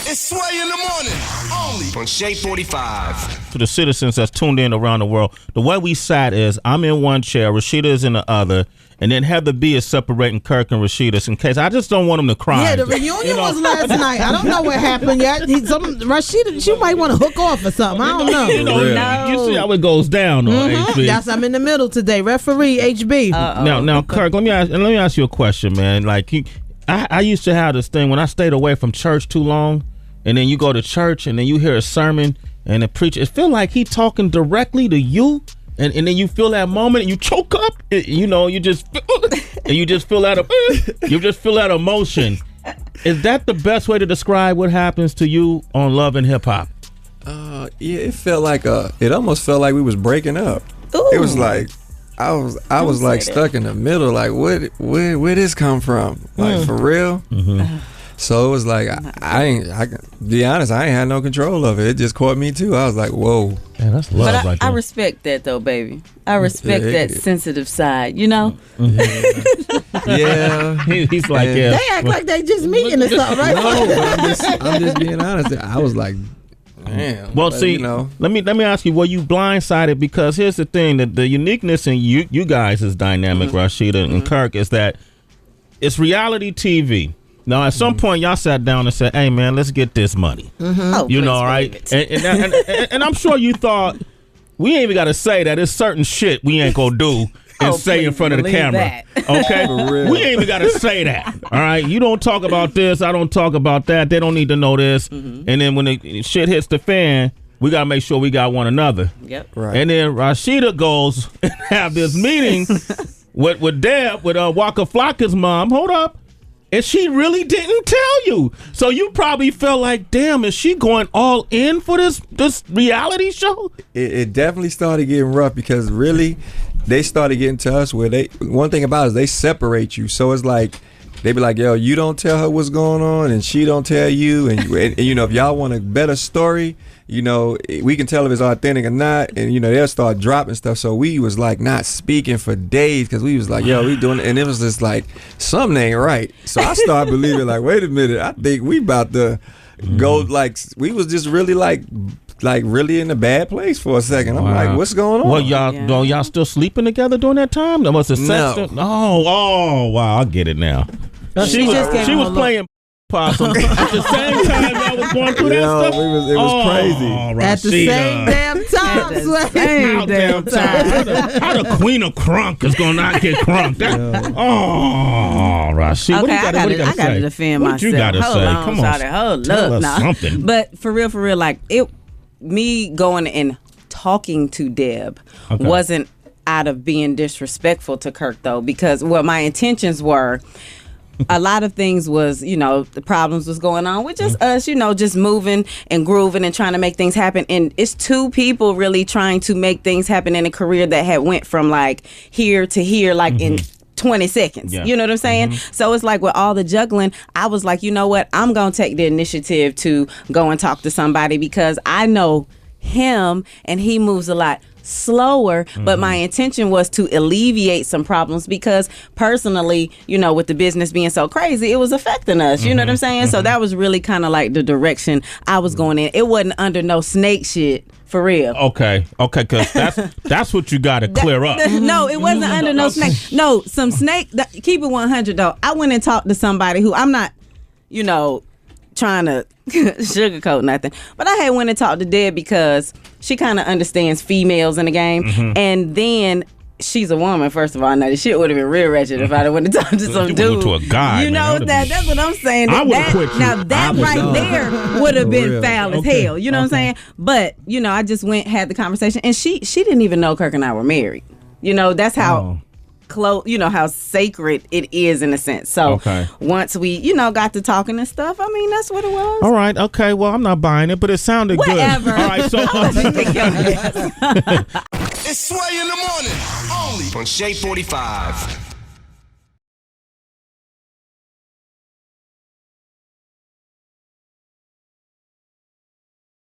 It's Sway in the morning, only on Shea 45. To the citizens that's tuned in around the world, the way we sat is I'm in one chair, Rasheeda is in the other, and then Heather B is separating Kirk and Rasheeda in case I just don't want them to cry. Yeah, the reunion was last night. I don't know what happened yet. Rasheeda, she might want to hook off or something. I don't know. You see how it goes down, HB. That's I'm in the middle today. Referee HB. Now, Kirk, let me ask you a question, man. Like, I used to have this thing when I stayed away from church too long. And then you go to church and then you hear a sermon and the preacher, it feel like he talking directly to you. And then you feel that moment and you choke up. You just feel that emotion. Is that the best way to describe what happens to you on Love and Hip Hop? Yeah, it felt like it almost felt like we was breaking up. Ooh. It was like I was like stuck in the middle. Like where this come from? Like for real? Mm-hmm. So it was like I be honest, I ain't had no control of it. It just caught me too. I was like, whoa. Man, that's love but right there. I respect that though, baby. I respect that sensitive side, you know? Yeah. He's like, yeah. They act like they just meeting or something, right? No, but I'm just being honest. I was like, damn. Well, see, let me ask you, were you blindsided? Because here's the thing, that the uniqueness in you guys' dynamic, Rasheeda and Kirk, is that it's reality TV. Now, at some point, y'all sat down and said, hey, man, let's get this money. Oh, you know, right? And I'm sure you thought, we ain't even got to say that. There's certain shit we ain't going to do and say in front of the camera. Okay? We ain't even got to say that. All right? You don't talk about this. I don't talk about that. They don't need to know this. And then when the shit hits the fan, we got to make sure we got one another. Yep. Right. And then Rasheeda goes and have this meeting with Deb, with Waka Flocka's mom. Hold up. And she really didn't tell you. So you probably felt like, damn, is she going all in for this reality show? It definitely started getting rough because really they started getting to us where one thing about it is they separate you. So it's like they be like, yo, you don't tell her what's going on and she don't tell you. And if y'all want a better story, we can tell if it's authentic or not. And, they'll start dropping stuff. So we was like not speaking for days because we was like, yo, we doing it. And it was just like, something ain't right. So I started believing like, wait a minute, I think we about to go like, we was just really like really in a bad place for a second. I'm like, what's going on? Well, y'all still sleeping together during that time? There was a sex. No. Oh, wow, I get it now. She was playing possum at the same time y'all was going through that stuff. It was crazy. At the same damn time. How the Queen of Crunk is gonna not get crunked? Rasheeda. Okay, I gotta defend myself. What you gotta say? Come on, hold tell up, us something. But for real, like me going and talking to Deb wasn't out of being disrespectful to Kirk though, because what my intentions were. A lot of things was, the problems was going on with just us, just moving and grooving and trying to make things happen. And it's two people really trying to make things happen in a career that had went from like here to here, like in 20 seconds. Yeah. You know what I'm saying? So it's like with all the juggling, I was like, you know what? I'm going to take the initiative to go and talk to somebody because I know him and he moves a lot slower, but my intention was to alleviate some problems because personally, with the business being so crazy, it was affecting us. You know what I'm saying? So that was really kind of like the direction I was going in. It wasn't under no snake shit. For real. Okay, because that's what you got to clear up. No, it wasn't under no snake. No, some snake. Keep it 100 though. I went and talked to somebody who I'm not, trying to sugarcoat nothing, but I had went and talked to Deb because she kind of understands females in the game, and then she's a woman. First of all, now the shit would have been real wretched if I went to talk to some dude. To a guy, that's what I'm saying. I would have quit you. Now that right there would have been foul as hell. You know what I'm saying? But I just went had the conversation, and she didn't even know Kirk and I were married. That's how. Close, how sacred it is in a sense. So once we, got to talking and stuff, I mean, that's what it was. All right. Okay. Well, I'm not buying it, but it sounded good. Whatever. All right. So it's Sway in the morning, only on Shea 45.